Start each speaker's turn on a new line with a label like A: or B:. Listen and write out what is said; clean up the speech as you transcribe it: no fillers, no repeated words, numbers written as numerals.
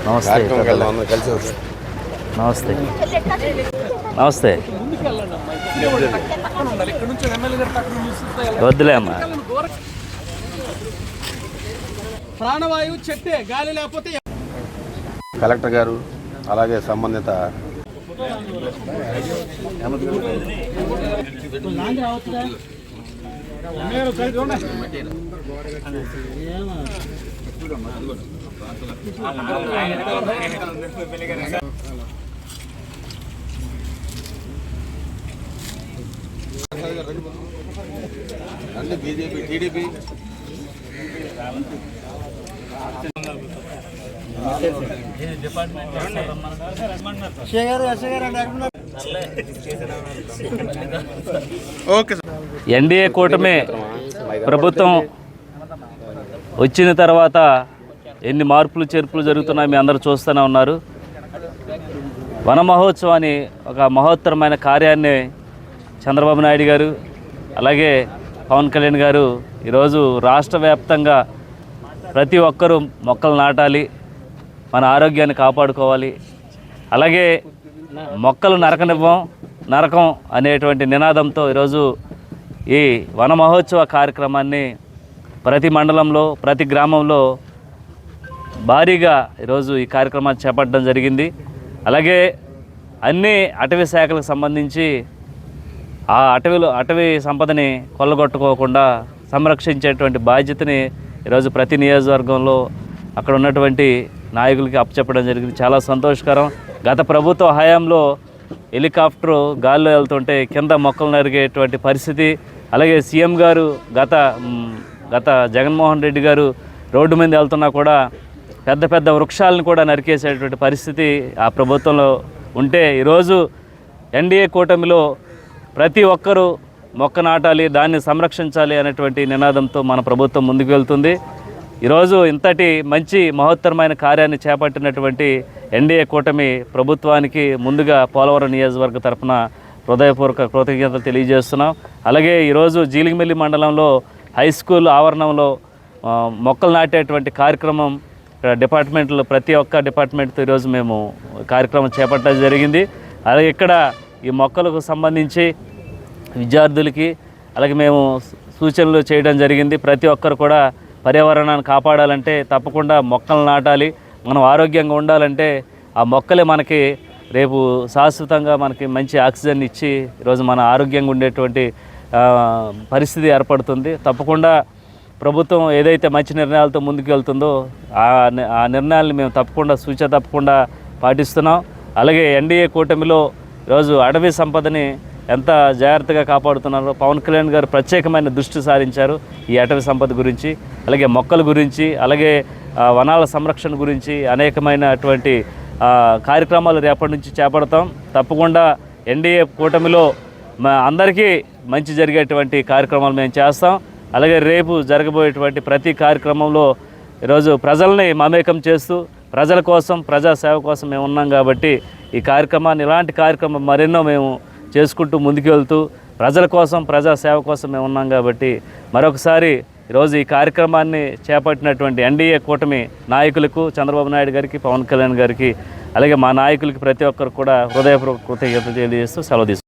A: నమస్తే నమస్తే నమస్తే వద్దులే అమ్మా.
B: ప్రాణవాయువు చెట్టే, గాలి లేకపోతే.
C: కలెక్టర్ గారు అలాగే సంబంధిత బీజేపీ టీడీపీ
A: ఎన్డీఏ కూటమి ప్రభుత్వం వచ్చిన తర్వాత ఎన్ని మార్పులు చేర్పులు జరుగుతున్నాయి మీ అందరూ చూస్తూనే ఉన్నారు. వన మహోత్సవాన్ని ఒక మహోత్తరమైన కార్యాన్ని చంద్రబాబు నాయుడు గారు అలాగే పవన్ కళ్యాణ్ గారు ఈరోజు రాష్ట్ర వ్యాప్తంగా ప్రతి ఒక్కరూ మొక్కలు నాటాలి, మన ఆరోగ్యాన్ని కాపాడుకోవాలి, అలాగే మొక్కలు నరకం అనేటువంటి నినాదంతో ఈరోజు ఈ వన మహోత్సవ కార్యక్రమాన్ని ప్రతి మండలంలో ప్రతి గ్రామంలో భారీగా ఈరోజు ఈ కార్యక్రమాన్ని చేపట్టడం జరిగింది. అలాగే అన్ని అటవీ శాఖలకు సంబంధించి ఆ అటవీ సంపదని కొల్లగొట్టుకోకుండా సంరక్షించేటువంటి బాధ్యతని ఈరోజు ప్రతి నియోజకవర్గంలో అక్కడ ఉన్నటువంటి నాయకులకి అప్పచెప్పడం జరిగింది. చాలా సంతోషకరం. గత ప్రభుత్వ హయాంలో హెలికాప్టరు గాల్లో వెళ్తుంటే కింద మొక్కలు నరికేటువంటి పరిస్థితి, అలాగే సీఎం గారు గత జగన్మోహన్ రెడ్డి గారు రోడ్డు మీద వెళ్తున్నా కూడా పెద్ద పెద్ద వృక్షాలను కూడా నరికేసేటువంటి పరిస్థితి ఆ ప్రభుత్వంలో ఉంటే, ఈరోజు ఎన్డీఏ కూటమిలో ప్రతి ఒక్కరూ మొక్క నాటాలి, దాన్ని సంరక్షించాలి అనేటువంటి నినాదంతో మన ప్రభుత్వం ముందుకు వెళ్తుంది. ఈరోజు ఇంతటి మంచి మహోత్తరమైన కార్యాన్ని చేపట్టినటువంటి ఎన్డీఏ కూటమి ప్రభుత్వానికి ముందుగా పోలవరం నియోజకవర్గ తరఫున హృదయపూర్వక కృతజ్ఞతలు తెలియజేస్తున్నాం. అలాగే ఈరోజు జీలిగిమెల్లి మండలంలో హై స్కూల్ ఆవరణంలో మొక్కలు నాటేటువంటి కార్యక్రమం డిపార్ట్మెంట్లో ప్రతి ఒక్క డిపార్ట్మెంట్తో ఈరోజు మేము కార్యక్రమం చేపట్టడం జరిగింది. అలాగే ఇక్కడ ఈ మొక్కలకు సంబంధించి విద్యార్థులకి అలాగే మేము సూచనలు చేయడం జరిగింది. ప్రతి ఒక్కరు కూడా పర్యావరణాన్ని కాపాడాలంటే తప్పకుండా మొక్కలు నాటాలి, మనం ఆరోగ్యంగా ఉండాలంటే ఆ మొక్కలే మనకి రేపు శాశ్వతంగా మనకి మంచి ఆక్సిజన్ ఇచ్చి ఈరోజు మన ఆరోగ్యంగా ఉండేటువంటి పరిస్థితి ఏర్పడుతుంది. తప్పకుండా ప్రభుత్వం ఏదైతే మంచి నిర్ణయాలతో ముందుకు వెళ్తుందో ఆ నిర్ణయాలను మేము తప్పకుండా పాటిస్తున్నాం. అలాగే ఎన్డీఏ కూటమిలో ఈరోజు అటవీ సంపదని ఎంత జాగ్రత్తగా కాపాడుతున్నారో పవన్ కళ్యాణ్ గారు ప్రత్యేకమైన దృష్టి సారించారు ఈ అటవీ సంపద గురించి, అలాగే మొక్కల గురించి, అలాగే వనాల సంరక్షణ గురించి అనేకమైనటువంటి కార్యక్రమాలు రేపటి నుంచి చేపడతాం. తప్పకుండా ఎన్డీఏ కూటమిలో అందరికీ మంచి జరిగేటువంటి కార్యక్రమాలు మేము చేస్తాం. అలాగే రేపు జరగబోయేటువంటి ప్రతి కార్యక్రమంలో ఈరోజు ప్రజల్ని మమేకం చేస్తూ ప్రజల కోసం ప్రజాసేవ కోసం మేము ఉన్నాం కాబట్టి ఈ కార్యక్రమాన్ని ఇలాంటి కార్యక్రమం మరెన్నో మేము చేసుకుంటూ ముందుకు వెళ్తూ ప్రజల కోసం ప్రజాసేవ కోసం మేము ఉన్నాం కాబట్టి మరొకసారి ఈరోజు ఈ కార్యక్రమాన్ని చేపట్టినటువంటి ఎన్డీఏ కూటమి నాయకులకు చంద్రబాబు నాయుడు గారికి పవన్ కళ్యాణ్ గారికి అలాగే మా నాయకులకి ప్రతి ఒక్కరు కూడా హృదయపూర్వక కృతజ్ఞతలు తెలియజేస్తూ సెలవు తీసుకుంటాం.